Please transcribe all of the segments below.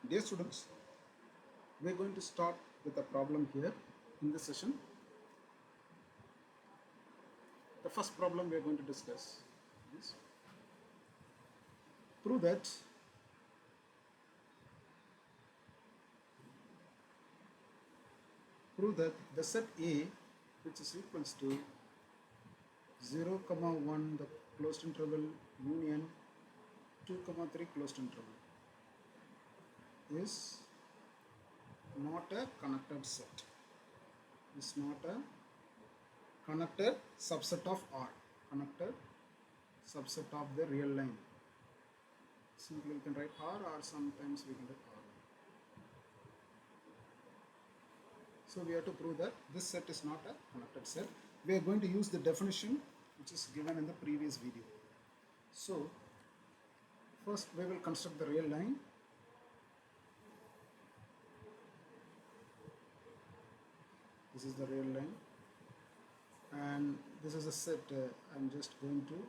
Dear students, we are going to start with a problem here in this session. The first problem we are going to discuss is prove that the set A, which is equals to 0, 1 the closed interval union 2, 3 closed interval is not a connected set. Is not a connected subset of R. Connected subset of the real line. Simply we can write R, or sometimes we can write R. So we have to prove that this set is not a connected set. We are going to use the definition which is given in the previous video. So first we will construct the real line. This is the real line, and this is a set. I'm just going to,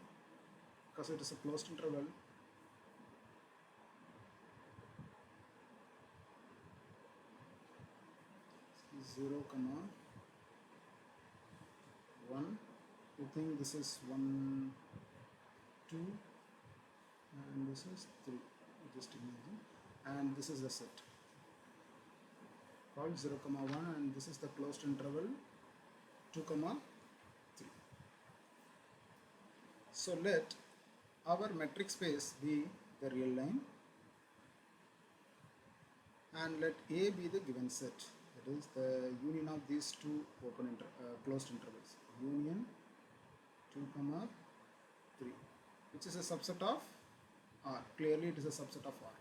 because it is a closed interval, 0, 1. You think this is 1, 2, and this is 3. Just imagine, and this is the set called 0, 1, and this is the closed interval 2, 3. So let our metric space be the real line, and let A be the given set. That is the union of these two closed intervals. Union 2, 3, which is a subset of R. Clearly it is a subset of R.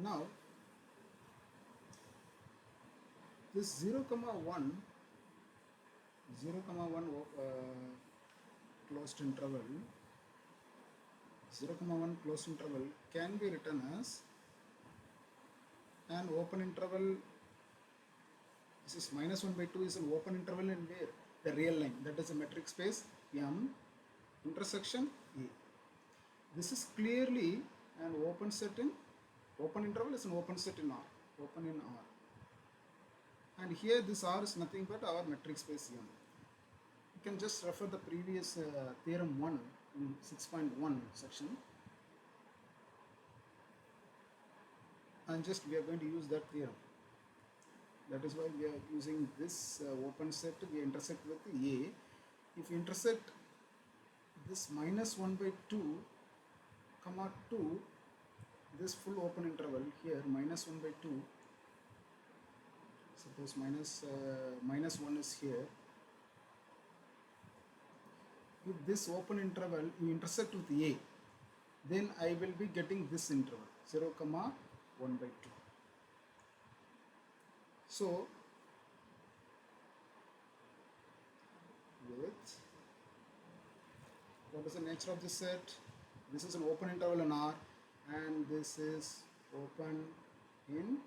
Now this 0, 1 closed interval 0, 1 closed interval can be written as an open interval. This is minus 1 by 2 is an open interval in where the real line, that is a metric space M intersection A. This is clearly an open set in open interval is an open set in R, open in R. And here this R is nothing but our metric space M. You can just refer the previous theorem 1 in 6.1 section, and just we are going to use that theorem. That is why we are using this open set. We intersect with A. If you intersect this minus 1 by 2, 2, this full open interval here, minus 1 by 2, suppose minus 1 is here. If this open interval you intersect with A, then I will be getting this interval 0, 1 by 2. So with what is the nature of this set? This is an open interval in R, and this is open in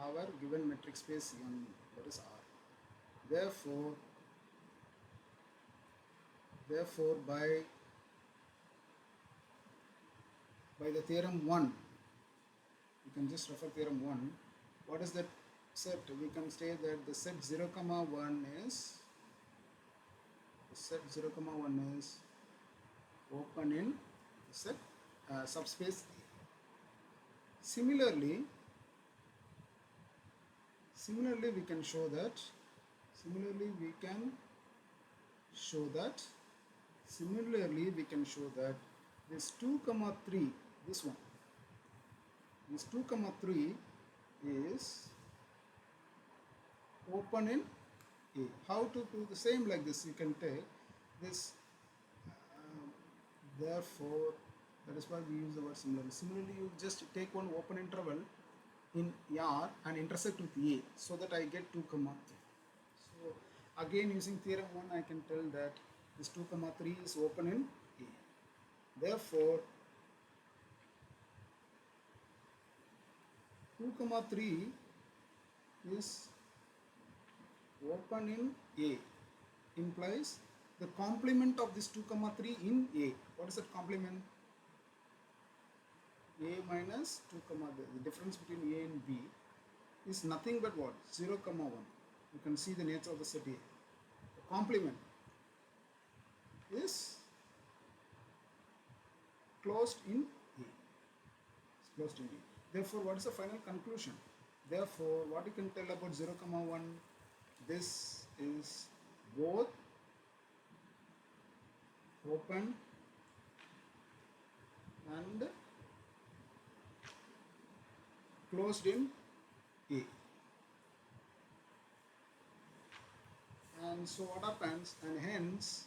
our given metric space M, that is R. Therefore by the theorem 1, you can just refer theorem 1. What is that set? We can say that the set 0, 1 is open in the set subspace A. Similarly we can show that this 2, 3, this 2, 3 is open in A. How to do the same like this? You can take this, therefore that is why we use the word similarly. Similarly, you just take one open interval in R and intersect with A, so that I get 2, 3. So again, using theorem 1, I can tell that this 2, 3 is open in A. Therefore 2, 3 is open in A implies the complement of this 2 comma 3 in A. What is that complement? A minus 2 comma, the difference between A and B is nothing but what? 0 comma 1. You can see the nature of the set A. The complement is closed in A. It's closed in A. Therefore, what is the final conclusion? Therefore, what you can tell about 0 comma 1? This is both open and closed in A. And so what happens, and hence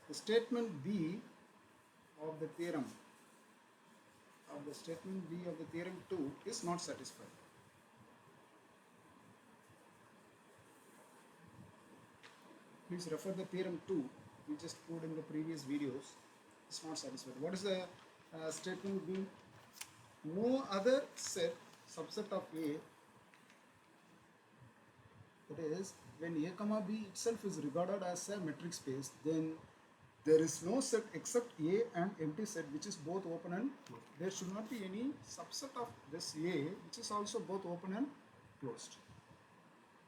the statement B of the theorem of the 2 is not satisfied. Please refer the theorem 2 we just put in the previous videos. It's not satisfied. What is the statement B? No other subset of A, that is, when A comma B itself is regarded as a metric space, then there is no set except A and empty set which is both open and closed. There should not be any subset of this A which is also both open and closed.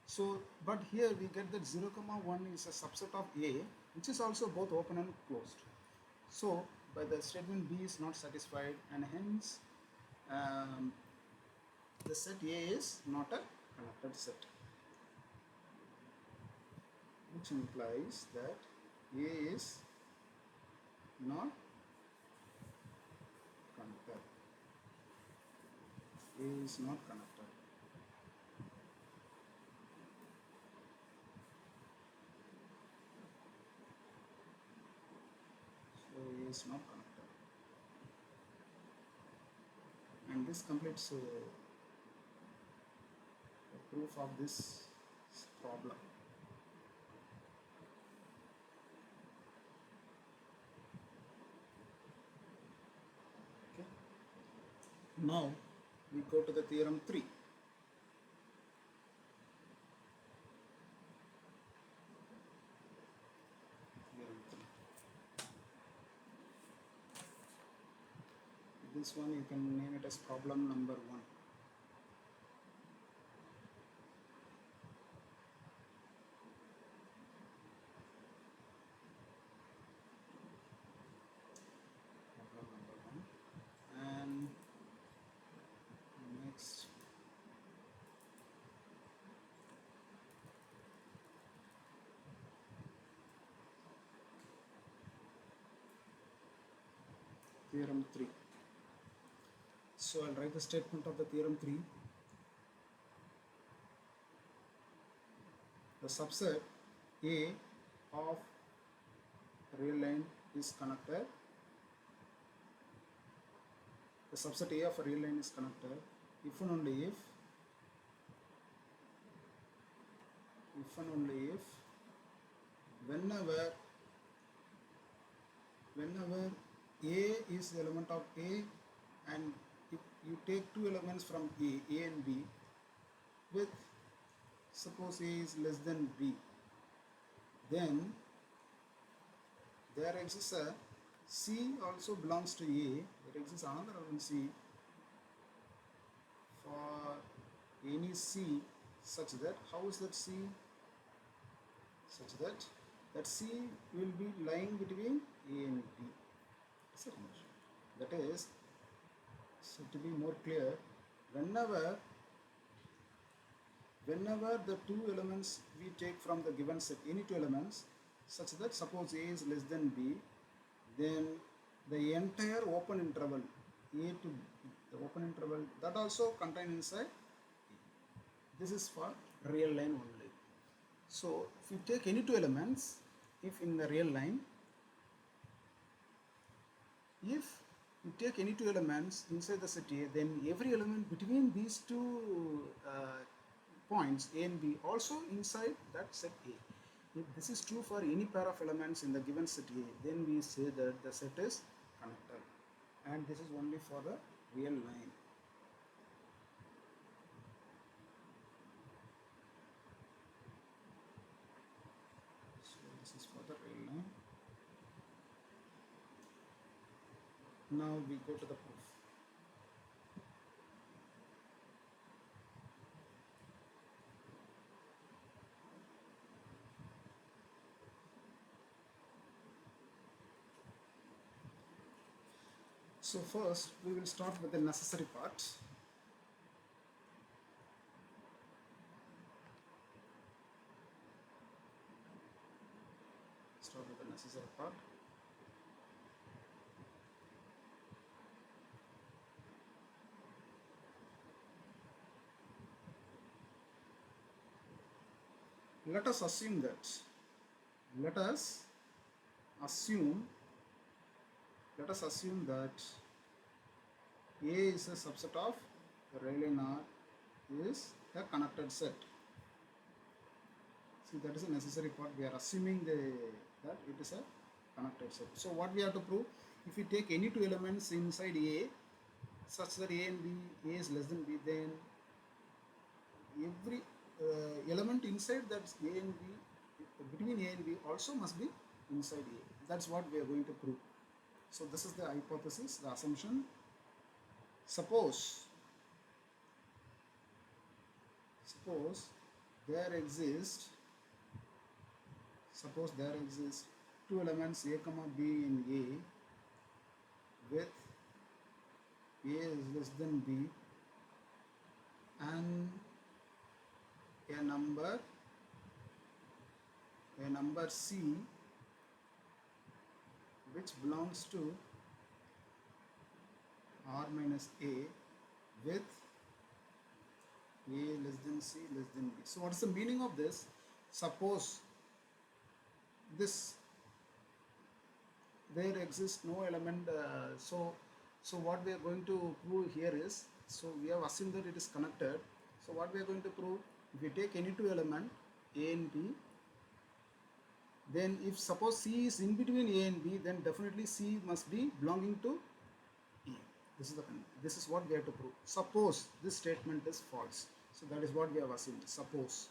So, but here we get that 0 comma 1 is a subset of A which is also both open and closed. So, by the statement B is not satisfied, and hence the set A is not a connected set, which implies that A is not connected. A is not connected. So A is not connected. And this completes the proof of this problem. Okay. Now we go to the theorem 3. This one you can name it as problem number 1. Problem number 1. And next theorem 3. So I'll write the statement of the theorem 3. The subset A of real line is connected. The subset A of a real line is connected if and only if whenever A is the element of A, and if you take two elements from A and B, with suppose A is less than B, then there exists a C also belongs to A, there exists another element C for any C such that, how is that C? Such that C will be lying between A and B. That is, so to be more clear, whenever the two elements we take from the given set, any two elements, such that suppose A is less than B, then the entire open interval A to B, the open interval, that also contained inside A. This is for real line only. So if you take any two elements, if in the real line, if you take any two elements inside the set A, then every element between these two points A and B also inside that set A. If this is true for any pair of elements in the given set A, then we say that the set is connected, and this is only for the real line. Now we go to the proof. So first we will start with the necessary part. Start with the necessary part. Let us assume that let us assume let us assume that A is a subset of Rayleigh R is a connected set. See, that is a necessary part. We are assuming that it is a connected set. So what we have to prove, if we take any two elements inside A such that A and B, A is less than B, then every element inside that A and B, between A and B also must be inside A. That's what we are going to prove. So this is the hypothesis, the assumption. Suppose there exist two elements A comma B in A with A is less than B and a number C which belongs to R minus A with A less than C less than B. So what is the meaning of this? Suppose there exists no element, so what we are going to prove here is, so we have assumed that it is connected. So what we are going to prove, if we take any two element A and B, then if suppose C is in between A and B, then definitely C must be belonging to A. This is what we have to prove. Suppose this statement is false, so that is what we have assumed. Suppose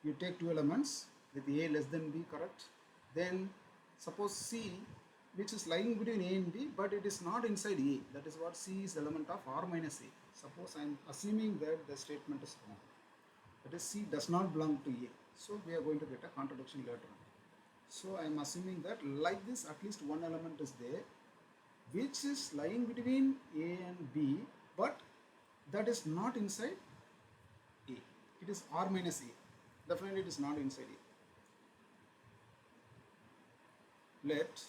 you take two elements with A less than B, correct? Then suppose C which is lying between A and B, but it is not inside A. That is what C is element of R minus A. Suppose I am assuming that the statement is wrong. That is C does not belong to A. So we are going to get a contradiction later on. So I am assuming that like this at least one element is there which is lying between A and B, but that is not inside A. It is R minus A. Definitely it is not inside A. Let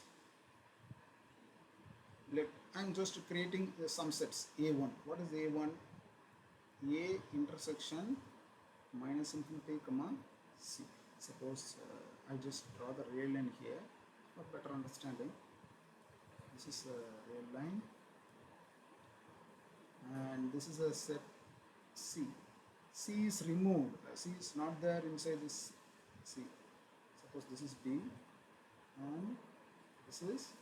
I am just creating some sets A1. What is A1? A intersection minus infinity comma C. Suppose I just draw the real line here for better understanding. This is a real line and this is a set C. C is removed. C is not there inside this C. Suppose this is B and this is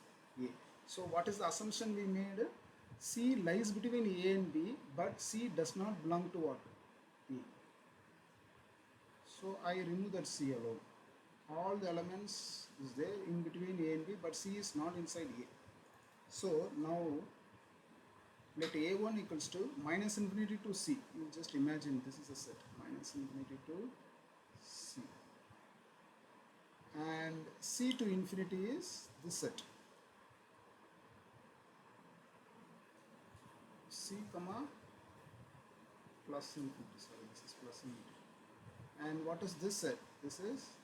A. So what is the assumption we made? C lies between A and B, but C does not belong to what? A. So I remove that C alone. All the elements is there in between A and B, but C is not inside A. So now let A1 equals to minus infinity to C. You just imagine this is a set minus infinity to C. And C to infinity is this set. C comma plus infinity, sorry, this is plus infinity. And what is this set? This is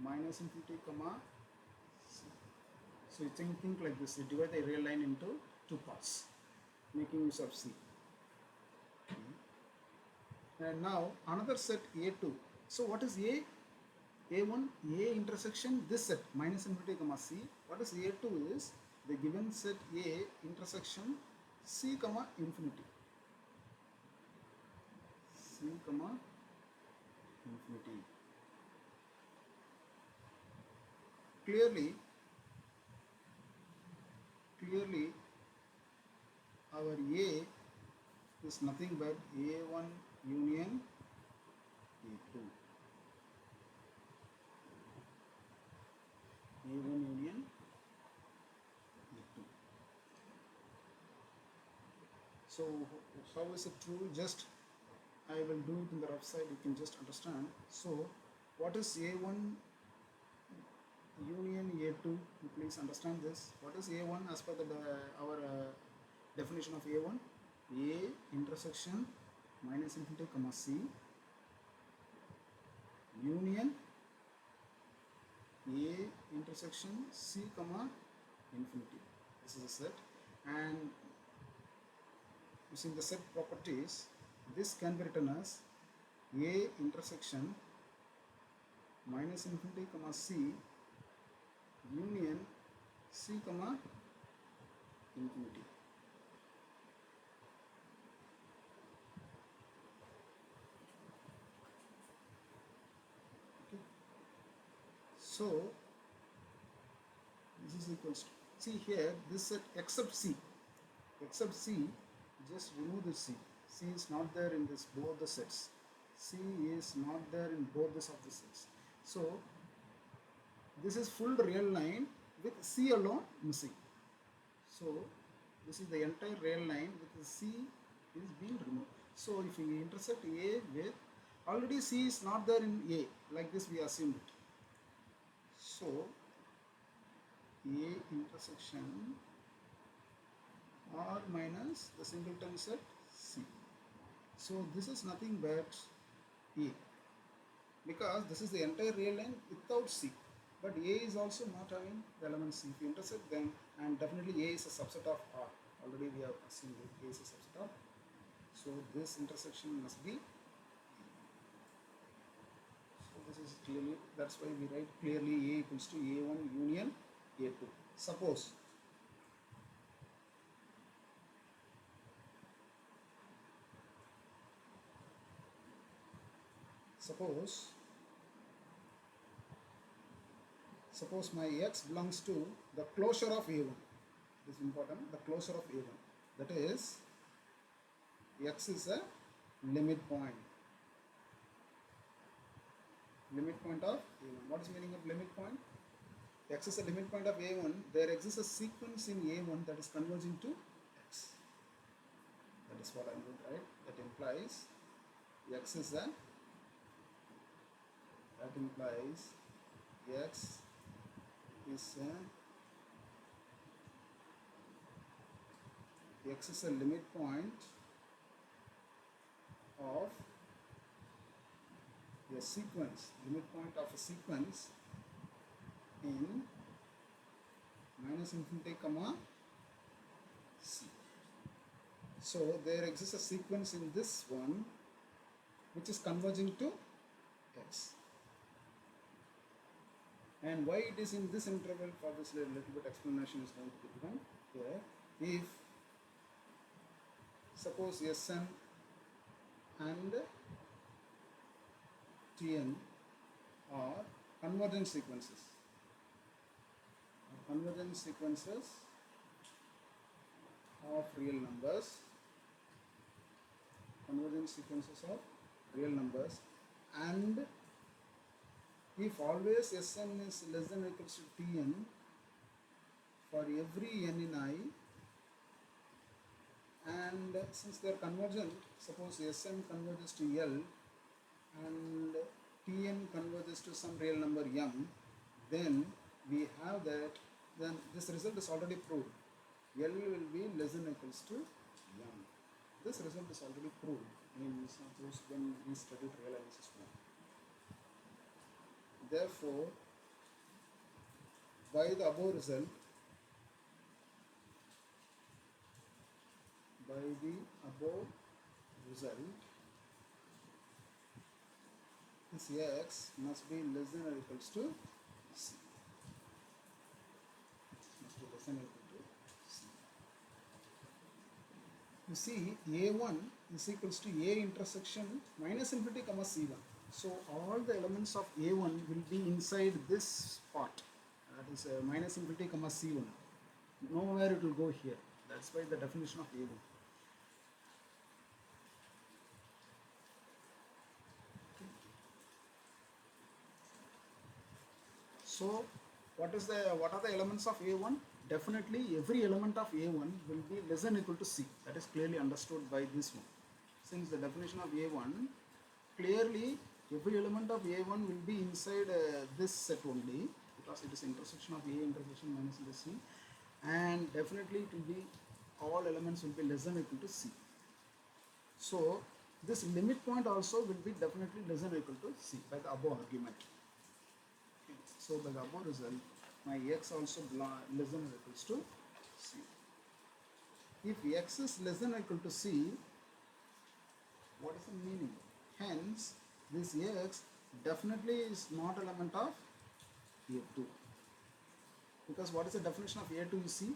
minus infinity comma C. So you think like this, you divide the real line into two parts, making use of C. And now another set A2. So what is A? A1, A intersection this set minus infinity comma C. What is A2 is the given set A intersection C comma infinity. C comma infinity. Clearly our A is nothing but A1 union A2. A1 union A2. So how is it true? Just I will do it in the rough side, you can just understand. So what is A1 union A2? You please understand this. What is A1 as per our definition of A1? A intersection minus infinity comma C union A intersection C comma infinity. This is a set, and using the set properties, this can be written as A intersection minus infinity comma C union C comma infinity. Okay. So this is equals to, see here, this set except C, just remove the C. C is not there in this both the sets. C is not there in both the of the sets. So this is full real line with C alone missing. So this is the entire real line with the C is being removed. So if we intersect A with, already C is not there in A, like this we assumed it. So A intersection R minus the singleton set C. So this is nothing but A, because this is the entire real line without C. But A is also not having the element C. If you intersect them, and definitely A is a subset of R. Already we have assumed A is a subset of. So this intersection must be. So this is clearly, that's why we write clearly A equals to A1 union A2. Suppose my X belongs to the closure of A1. This is important, the closure of A1. That is, X is a limit point. Limit point of A1. What is the meaning of limit point? X is a limit point of A1. There exists a sequence in A1 that is converging to X. That is what I am going to write. That implies X is a, that implies X is a limit point of a sequence, in minus infinity comma C. So there exists a sequence in this one which is converging to X. And why it is in this interval, for this little bit explanation is going to be given here. If suppose Sn and Tn are convergent sequences, of real numbers, and if always Sn is less than or equals to Tn for every n in I, and since they are convergent, suppose Sn converges to L and Tn converges to some real number m, then we have that, then this result is already proved. L will be less than or equals to m. This result is already proved in suppose when we studied real analysis 1. Therefore, by the above result, this X must be less than or equals to C. You see, A1 is equals to A intersection minus infinity comma C1. So all the elements of A1 will be inside this part, that is minus infinity comma C1. Nowhere it will go here. That's why the definition of A1. So what are the elements of A1? definitely every element of A1 will be less than equal to C. That is clearly understood by this one. Since the definition of A1, clearly every element of A1 will be inside this set only, because it is intersection of A intersection minus the C, and definitely it will be, all elements will be less than equal to C. So this limit point also will be definitely less than equal to C by the above argument. Okay. So by the above result, my x also less than or equals to C. If x is less than or equal to C, what is the meaning? Hence, this x definitely is not element of A2. Because what is the definition of A2? You see,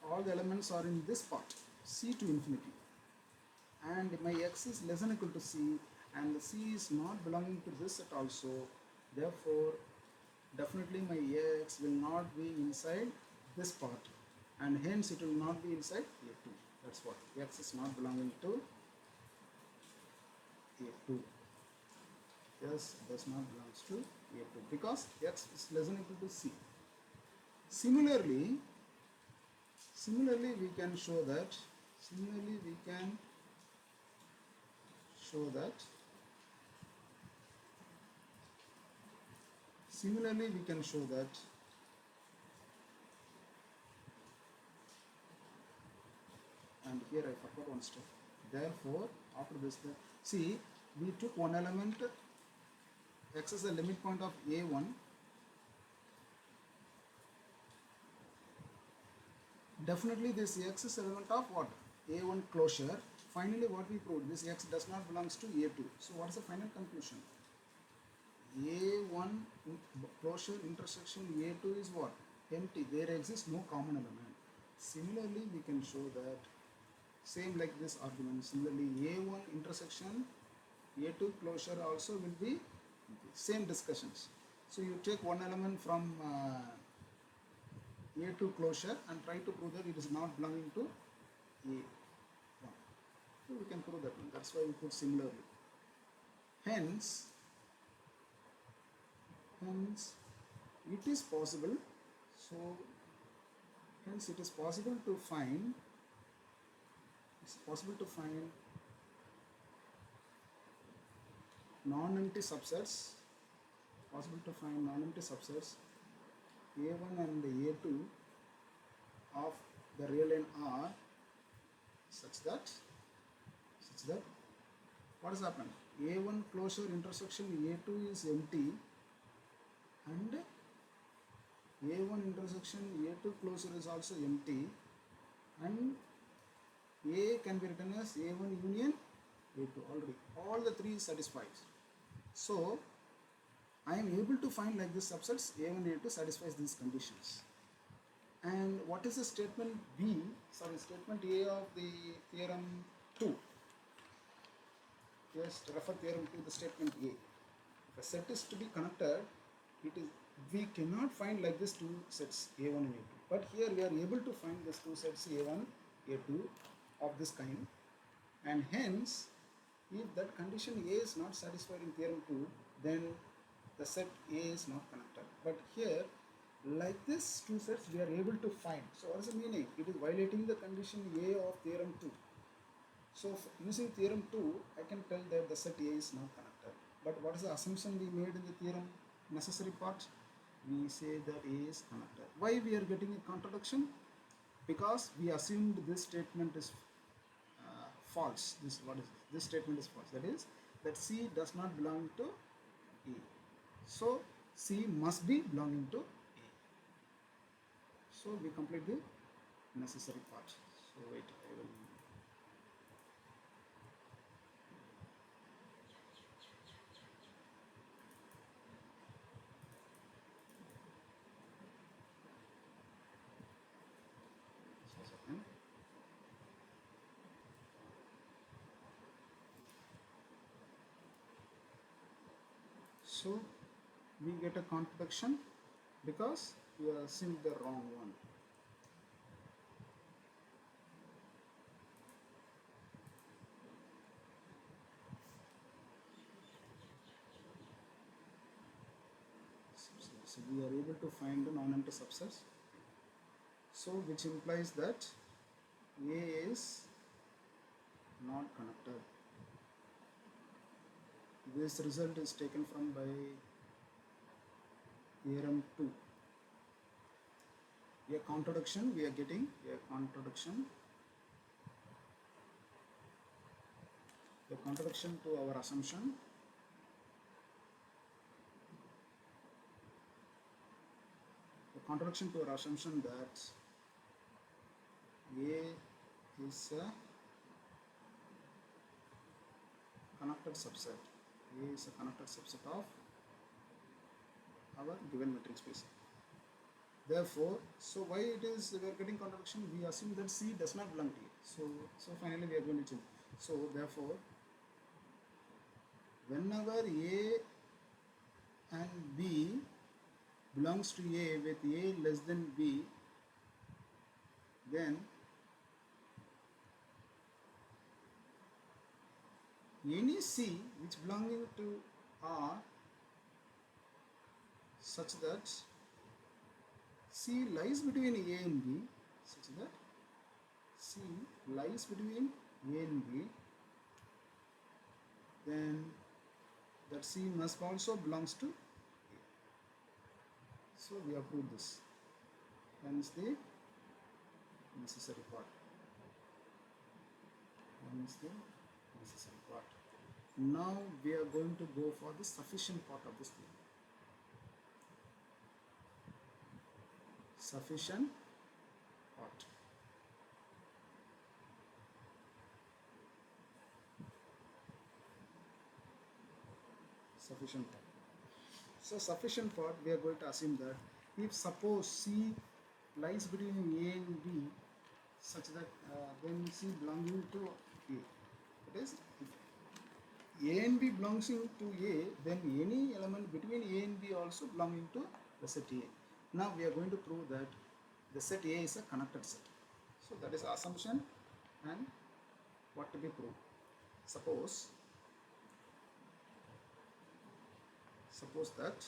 all the elements are in this part, C to infinity. And my x is less than or equal to C, and the C is not belonging to this set also. Therefore, definitely my x will not be inside this part, and hence it will not be inside A2. That's what, x is not belonging to A2. Yes, does not belongs to A2 because x is less than or equal to C. Similarly, we can show that. And here I forgot one step. Therefore, after this, see, we took one element, x is the limit point of A1. Definitely this x is element of what? A1 closure. Finally, what we proved, this x does not belongs to A2. So what is the final conclusion? A1 closure intersection A2 is what? Empty. There exists no common element. Similarly, we can show that same like this argument. Similarly, A1 intersection A2 closure also will be empty. Same discussions. So you take one element from A2 closure and try to prove that it is not belonging to A1. So we can prove that one. That's why we put similarly. Hence it is possible. So hence it is possible to find. Non-empty subsets. A1 and A2 of the real line R such that what has happened? A1 closure intersection A2 is empty, and A1 intersection A2 closure is also empty, and A can be written as A1 union A2 already. All the three satisfies. So I am able to find like this subsets A1 A2 satisfies these conditions. And what is the statement statement A of the theorem 2? Just refer theorem to the statement A. If a set is to be connected, we cannot find like this two sets A1 and A2. But here we are able to find these two sets A1, A2 of this kind. And hence, if that condition A is not satisfied in theorem 2, then the set A is not connected. But here, like this two sets we are able to find. So what is the meaning? It is violating the condition A of theorem 2. So using theorem 2, I can tell that the set A is not connected. But what is the assumption we made in the theorem necessary part? We say that A is connected. Why we are getting a contradiction? Because we assumed this statement is false. This statement is false. That is, that C does not belong to A. So C must be belonging to A. So we complete the necessary part. So wait, I will. So we get a contradiction because we are assuming the wrong one. So we are able to find the non-empty subsets. So which implies that A is not connected. This result is taken from by theorem 2. A contradiction, we are getting a contradiction to our assumption. A contradiction to our assumption that A is a connected subset. A is a connected subset of our given metric space. Therefore, so why it is we are getting contradiction? We assume that C does not belong to A. So finally we are going to change. So therefore, whenever A and B belongs to A with A less than B, then any C which belonging to R such that C lies between A and B, such that C lies between A and B, then that C must also belongs to A. So we have proved this. Hence the necessary part. Now we are going to go for the sufficient part of this theorem. Sufficient part. Sufficient part. So sufficient part, we are going to assume that if suppose C lies between A and B such that then C belonging to A. That is, if A and B belongs to A, then any element between A and B also belonging to the set A. Now we are going to prove that the set A is a connected set. So that is assumption and what to be proved. Suppose that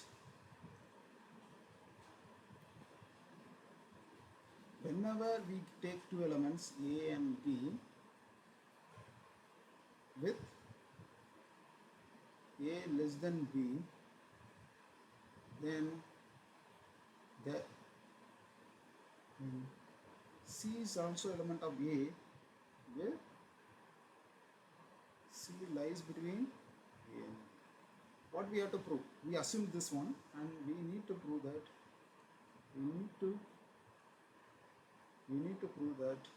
whenever we take two elements A and B with A less than B, then the C is also element of A where C lies between A and B. What we have to prove? We assume this one and we need to prove that we need to prove that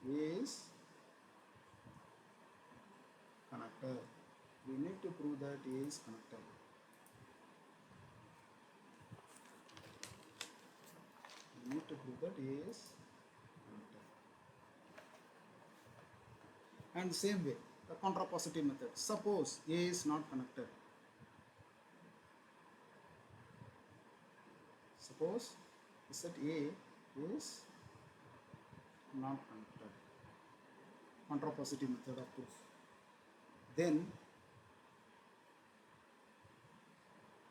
A is connected. We need to prove that A is connected. We need to prove that A is connected. And same way, the contrapositive method. Suppose A is not connected. Suppose set A is not connected. Contrapositive method of proof. Then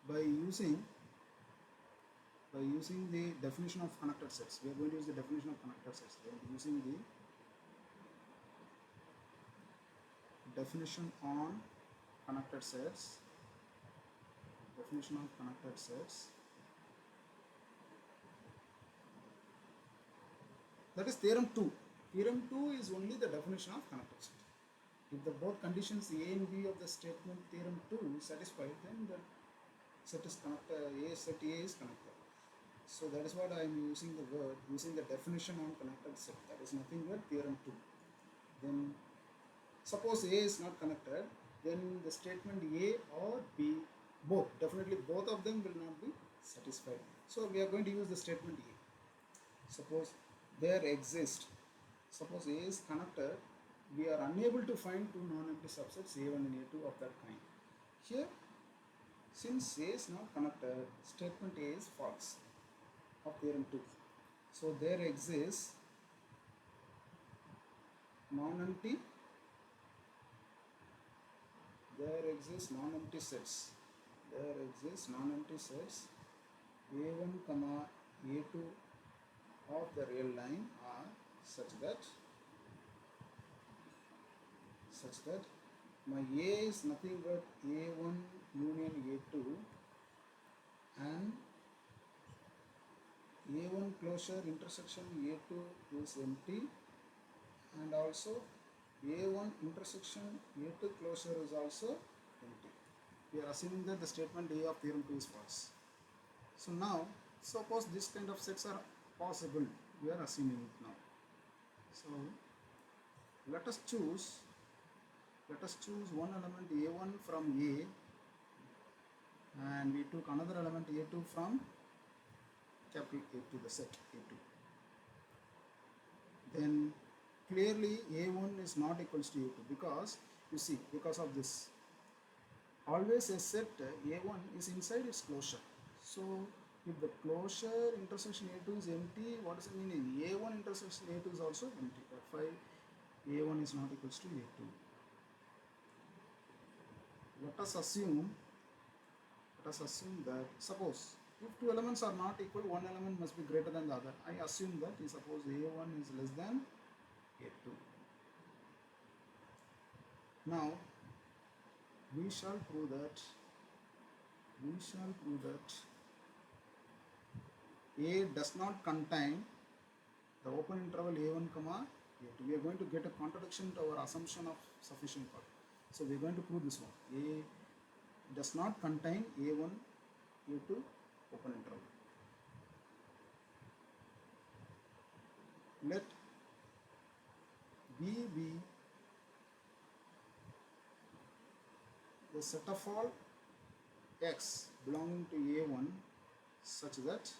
by using the definition of connected sets, we are going to use the definition of connected sets. Then using the definition on connected sets, that is theorem 2. Theorem 2 is only the definition of connected set. If the both conditions A and B of the statement theorem 2 is satisfied, then the set is connected, set A is connected. So that is what I am using the definition on connected set. That is nothing but theorem 2. Then suppose A is not connected, then the statement A or B, definitely both of them will not be satisfied. So we are going to use the statement A. Suppose A is connected, we are unable to find two non-empty subsets A1 and A2 of that kind. Here, since A is not connected, statement A is false of theorem 2. So there exists non-empty sets. A1 comma A2 of the real line are such that my A is nothing but A1 union A2 and A1 closure intersection A2 is empty, and also A1 intersection A2 closure is also empty. We are assuming that the statement A of theorem 2 is false. So now suppose this kind of sets are possible, we are assuming it now. So let us choose one element A1 from A, and we took another element A2 from capital A2, the set A2. Then clearly A1 is not equals to A2, because you see, because of this, always a set A1 is inside its closure. So if the closure intersection A2 is empty, what does it mean? A1 intersection A2 is also empty. That's why A1 is not equals to A2. Let us assume that, suppose if two elements are not equal, one element must be greater than the other. I assume that, suppose A1 is less than A2. Now we shall prove that A does not contain the open interval A1 comma A2. We are going to get a contradiction to our assumption of sufficient part. So we are going to prove this one. A does not contain A1 A2 open interval. Let B be the set of all x belonging to A1 such that,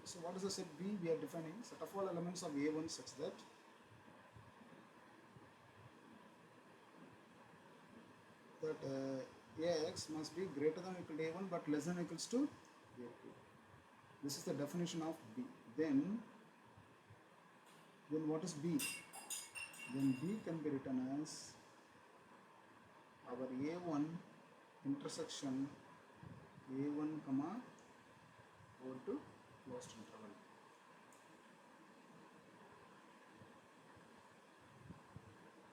so what is the set B? We are defining set of all elements of A1 such that Ax must be greater than or equal to A1 but less than or equals to A2. This is the definition of B. Then what is B? Then B can be written as our A1 intersection A1 comma over to closed interval.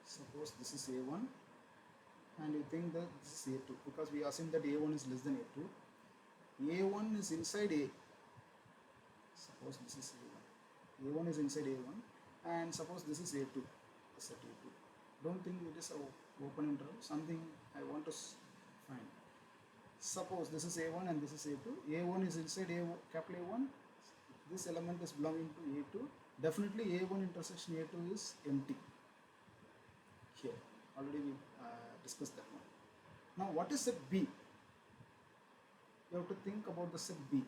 Suppose this is A1 and you think that this is A2, because we assume that A1 is less than A2. A1 is inside A. Suppose this is A1. A1 is inside A1, and suppose this is A2, set A2. Don't think it is a open interval, something I want to find. Suppose this is A1 and this is A2. A1 is inside capital A1. This element is belonging to A2. Definitely A1 intersection A2 is empty. Here, already we discussed that one. Now what is set B? You have to think about the set B.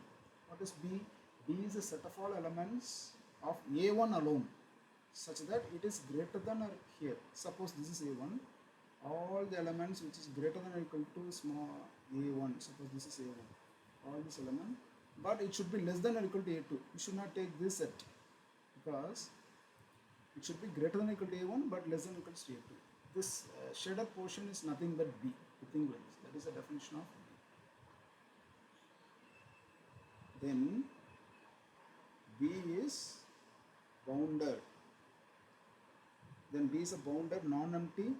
What is B? B is a set of all elements of A1 alone, such that it is greater than or here. Suppose this is A1. All the elements which is greater than or equal to small A1. Suppose this is A1. All this element, but it should be less than or equal to A2. You should not take this set, because it should be greater than or equal to A1 but less than or equal to A2. This shaded portion is nothing but B. You think like this. That is the definition of B. Then B is bounded. Then B is a bounded non-empty.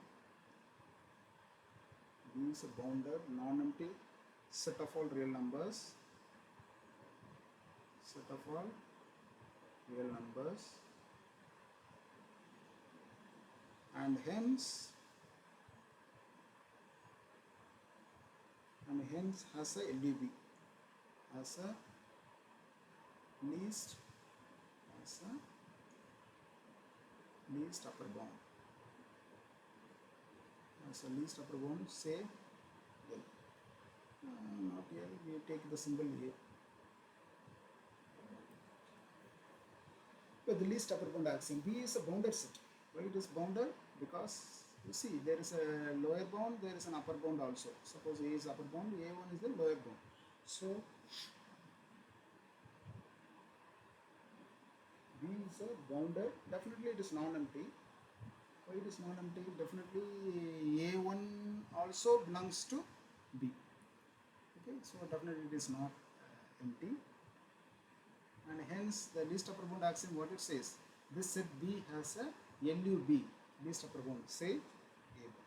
B is a bounded non-empty set of all real numbers. Set of all real numbers. And hence has a LUB, as a least upper bound. As a least upper bound, say L. Not L, we take the symbol A. But the least upper bound axiom. B is a bounded set. Why it is bounded? Because you see, there is a lower bound, there is an upper bound also. Suppose A is upper bound, A1 is the lower bound. So B is a bounded. Definitely it is non-empty. Why it is non-empty? Definitely A1 also belongs to B. Okay, so definitely it is not empty. and hence the least upper bound axiom what it says, this set B has a LUB, least upper bound, say A bar.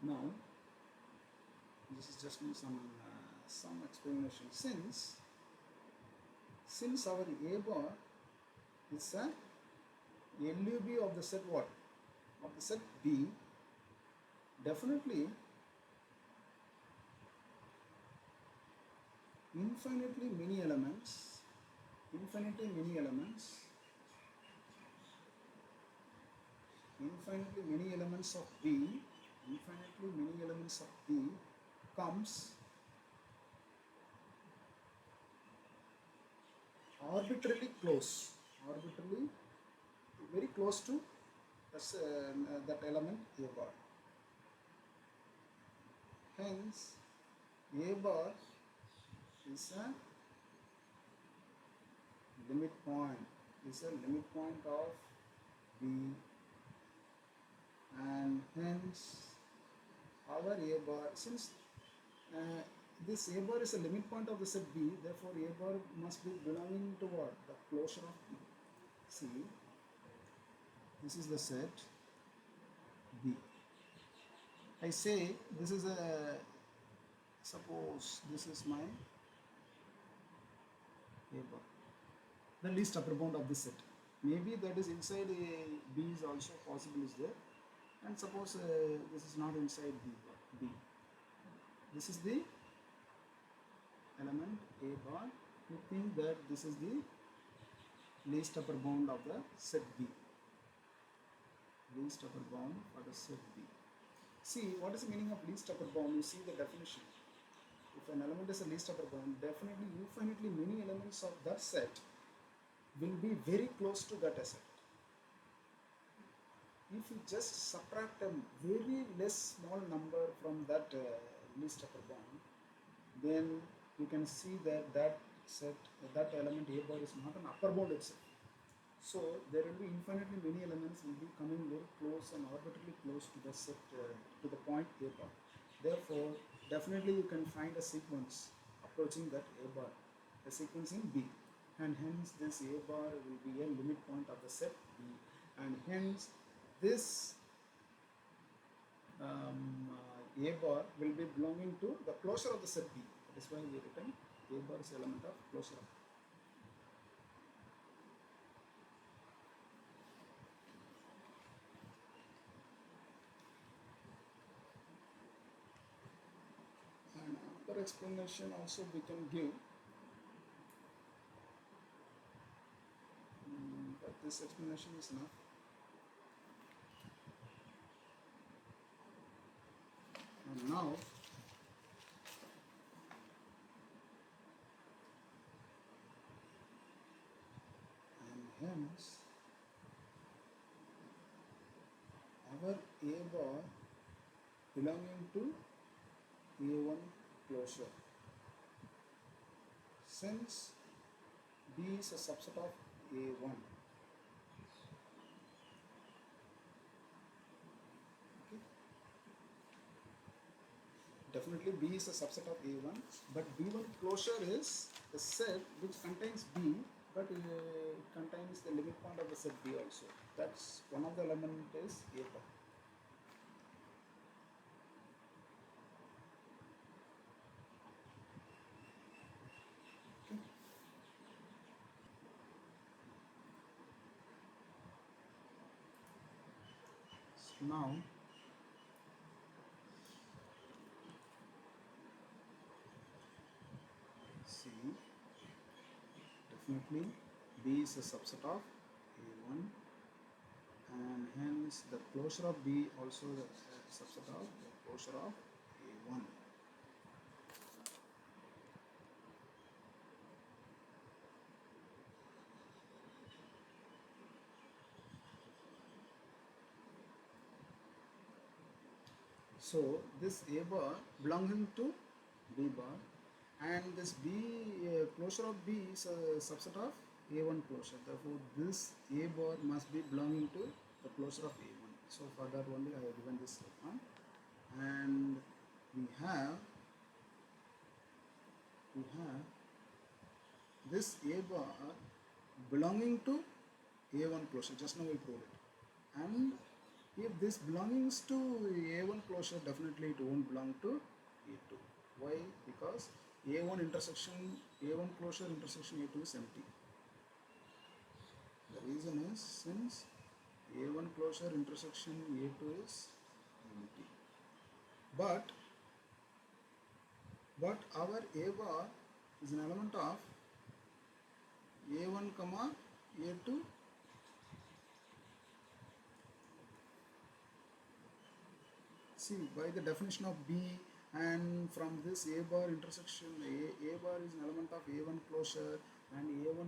Now this is just some explanation. Since our A bar is a LUB of the set what? Of the set B, definitely infinitely many elements of B, comes arbitrarily very close to that element A bar. Hence, A bar is a limit point of B, and hence our A bar, since this A bar is a limit point of the set B, therefore A bar must be belonging to what? The closure of B. See, this is the set B. I say this is suppose this is my A bar, the least upper bound of this set. Maybe that is inside B is also possible is there, and suppose this is not inside B. This is the element A bar. We think that this is the least upper bound of the set B. Least upper bound for the set B. See, what is the meaning of least upper bound? You see the definition. If an element is a least upper bound, definitely infinitely many elements of that set will be very close to that set. If you just subtract a very less small number from that least upper bound, then you can see that that element A bar is not an upper bound itself. So there will be infinitely many elements will be coming very close and arbitrarily close to the set to the point A bar. Therefore, definitely you can find a sequence approaching that A bar, a sequence in B, and hence this A bar will be a limit point of the set B, and hence this A bar will be belonging to the closure of the set B. That is why we written A bar is element of closure of. And another explanation also we can give, but this explanation is enough. And now hence our A bar belonging to A1 closure, since B is a subset of A1. Okay. Definitely B is a subset of A1, but B1 closure is a set which contains B, but it contains the limit point of the set B also. That's one of the element is A bar. Okay. So now see, definitely B is a subset of A1, and hence the closure of B also the subset of the closure of A1. So this A bar belonging to B bar, and this B closure of B is a subset of A1 closure. Therefore, this A bar must be belonging to the closure of A1. So for that only I have given this one, and we have we have this A bar belonging to A1 closure. Just now we proved it. And if this belongs to A1 closure, definitely it won't belong to A2. Why? Because A1 closure intersection A2 is empty. The reason is since A1 closure intersection A2 is empty. But our A bar is an element of A1 comma A2. See, by the definition of B and from this A bar intersection, A bar is an element of A1 closure and A1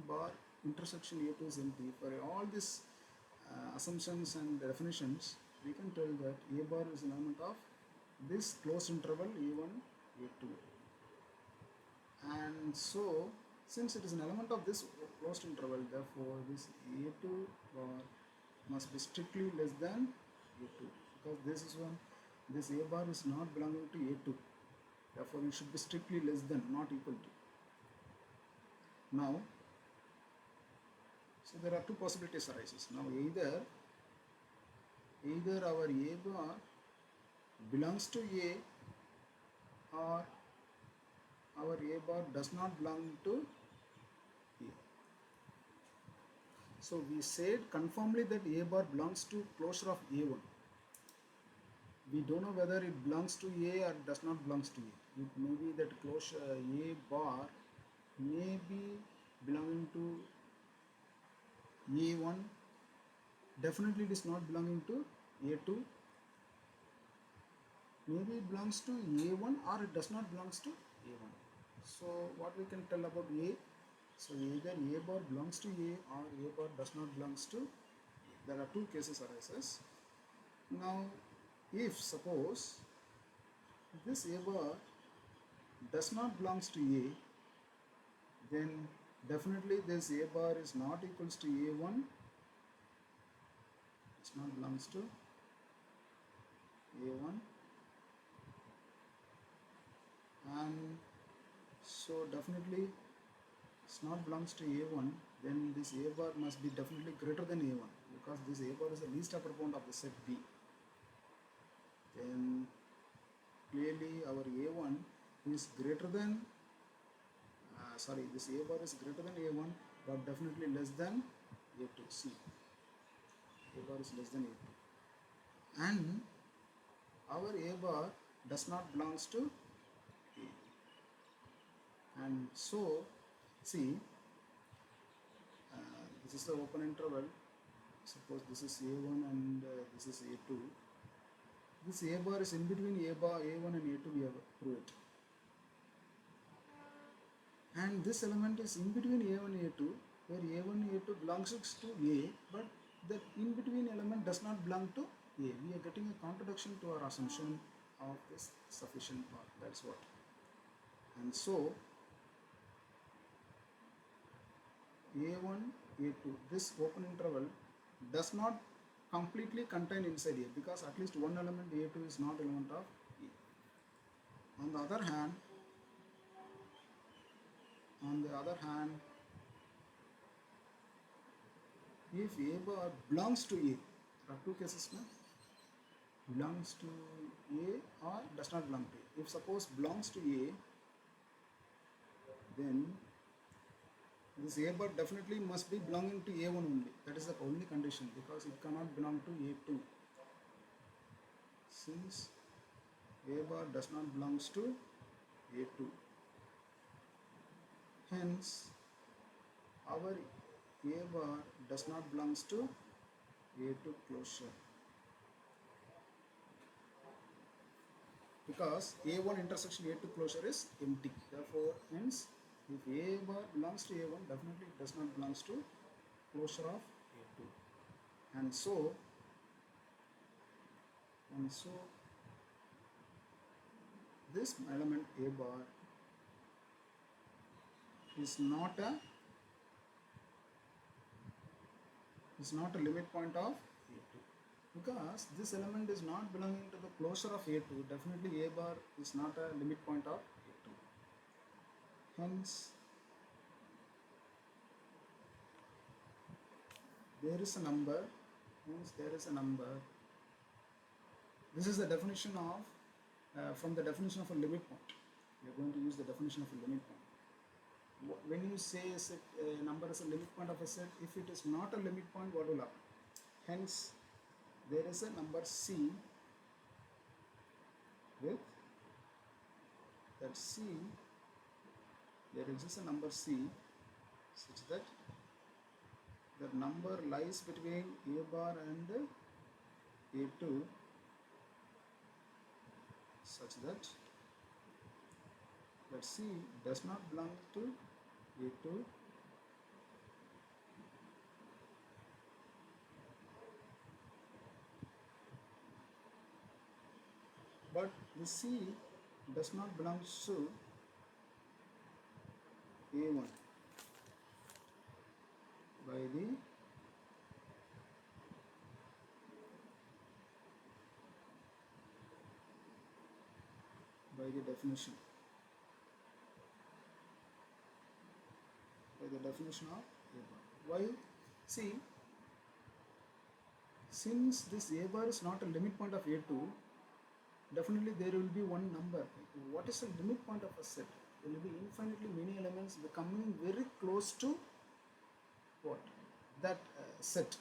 bar intersection A2 is empty. For all these assumptions and definitions, we can tell that A bar is an element of this closed interval A1, A2. And so, since it is an element of this closed interval, therefore this A2 bar must be strictly less than A2, because this A bar is not belonging to A2. Therefore, it should be strictly less than, not equal to. Now, so there are two possibilities arises. Now, either our A bar belongs to A, or our A bar does not belong to A. So we said conformly that A bar belongs to closure of A1. We don't know whether it belongs to A or does not belongs to A. It may be that closure A bar may be belonging to A1. Definitely it is not belonging to A2. Maybe it belongs to A1 or it does not belongs to A1. So what we can tell about A? So either A bar belongs to A or A bar does not belongs to A. There are two cases arises. Now, if suppose this A bar does not belongs to A, then definitely this A bar is not equals to A1. It's not belongs to A1. And so definitely it's not belongs to A1, then this A bar must be definitely greater than A1, because this A bar is the least upper bound of the set B. Then clearly our A1 is greater than this A bar is greater than A1, but definitely less than A2. See, A bar is less than A2, and our A bar does not belongs to A. And so, see, this is the open interval. Suppose this is A1 and this is A2. This A bar is in between A1 and A2. We have proved, and this element is in between A1 and A2, where A1 and A2 belongs to A, but the in between element does not belong to A. We are getting a contradiction to our assumption of this sufficient part. That's what. And so A1, A2, this open interval does not completely contain inside A, because at least one element A2 is not element of A. On the other hand, if A bar belongs to A, there are two cases now. Belongs to A or does not belong to A. If suppose belongs to A, then this A bar definitely must be belonging to A1 only. That is the only condition, because it cannot belong to A2. Since A bar does not belongs to A2, hence our A bar does not belongs to A2 closure, because A1 intersection A2 closure is empty. Therefore, hence if A bar belongs to A1, definitely it does not belongs to closure of A2. And so this element A bar is not a limit point of A2, because this element is not belonging to the closure of A2. Definitely A bar is not a limit point of Hence, there is a number, hence there is a number. This is the definition of, from the definition of a limit point. We are going to use the definition of a limit point. When you say a, set, a number is a limit point of a set, if it is not a limit point, what will happen? Hence, there is a number C with that C, there exists a number C such that the number lies between A bar and A2 such that C does not belong to A2 but the C does not belong to A1 by the definition of A bar. Why? See, since this A bar is not a limit point of A2, definitely there will be one number. What is the limit point of a set? There will be infinitely many elements becoming very close to what? That set.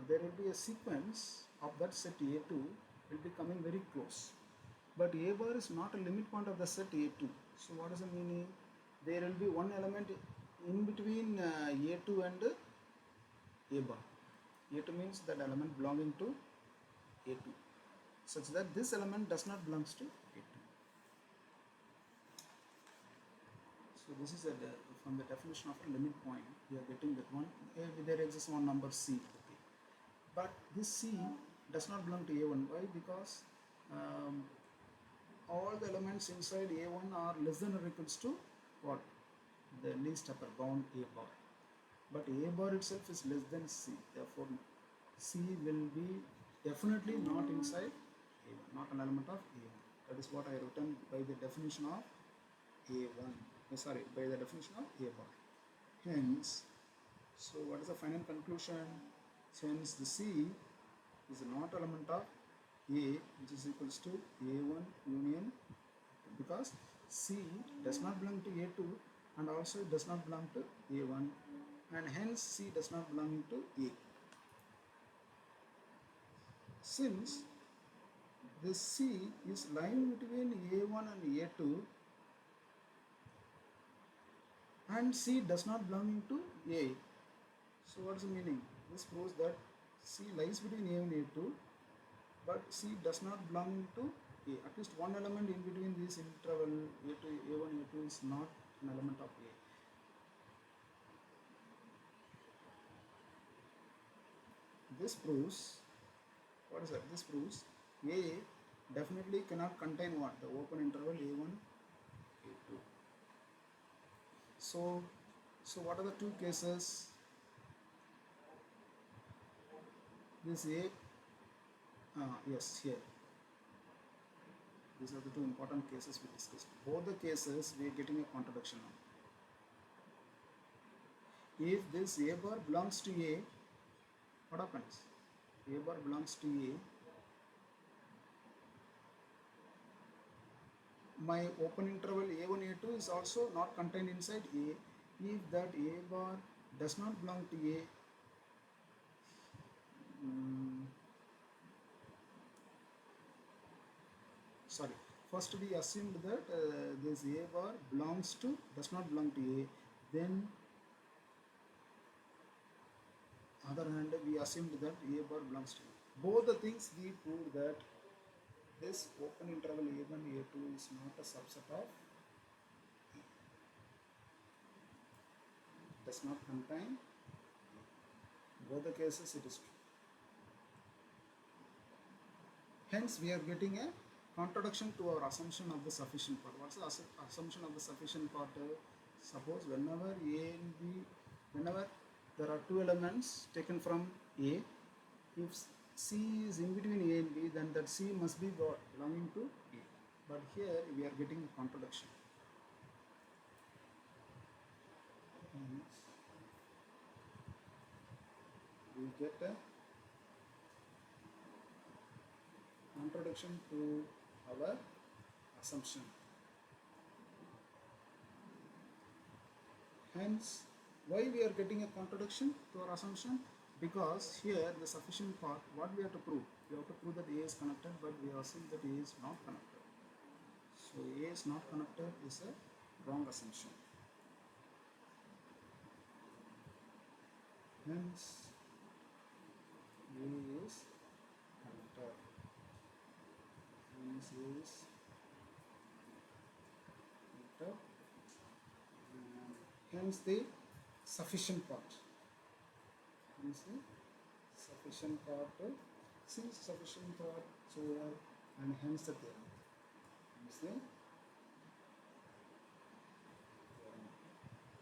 There will be a sequence of that set A2 will be coming very close. But A bar is not a limit point of the set A2. So what is the meaning? There will be one element in between A2 and A bar. A2 means that element belonging to A2, such that this element does not belong to A2. So this is from the definition of a limit point, we are getting that one. There exists one number C. Okay. But this C does not belong to A1. Why? Because all the elements inside A1 are less than or equals to what? The least upper bound A bar. But A bar itself is less than C. Therefore, C will be definitely not inside A1, not an element of A1. That is what I written by the definition of A1. By the definition of A bar. Hence, so what is the final conclusion? Since the C is not element of A, which is equals to A1 union, because C does not belong to A2 and also does not belong to A1, and hence C does not belong to A. Since this C is lying between A1 and A2 and C does not belong to A, so what is the meaning? This proves that C lies between A and A2 but C does not belong to A. At least one element in between this interval A2, A1, A2 is not an element of A. This proves, what is that? This proves A definitely cannot contain what? The open interval A1, A2. So what are the two cases? This A, yes, here. These are the two important cases we discussed. Both the cases we are getting a contradiction now. If this A bar belongs to A, what happens? A bar belongs to A. My open interval A1, A2 is also not contained inside A. If that A bar does not belong to A, first we assumed that this A bar does not belong to A, then other hand we assumed that A bar belongs to A. Both the things we proved that this open interval A1, A2 is not a subset of A. It does not contain A. Both the cases it is true. Hence we are getting a contradiction to our assumption of the sufficient part. What's the assumption of the sufficient part? Suppose whenever there are two elements taken from A, if C is in between A and B, then that C must be belonging to A. But here we are getting a contradiction. get a contradiction to our assumption. Hence, why we are getting a contradiction to our assumption? Because here the sufficient part, what we have to prove? We have to prove that A is connected, but we are saying that A is not connected. So A is not connected is a wrong assumption. Hence, A is connected. Hence A is connected. And hence the sufficient part. Hence the sufficient part. Since sufficient part, so and hence the theorem. Hence the theorem.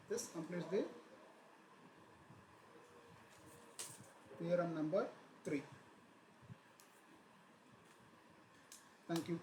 This completes the theorem number 3. Thank you.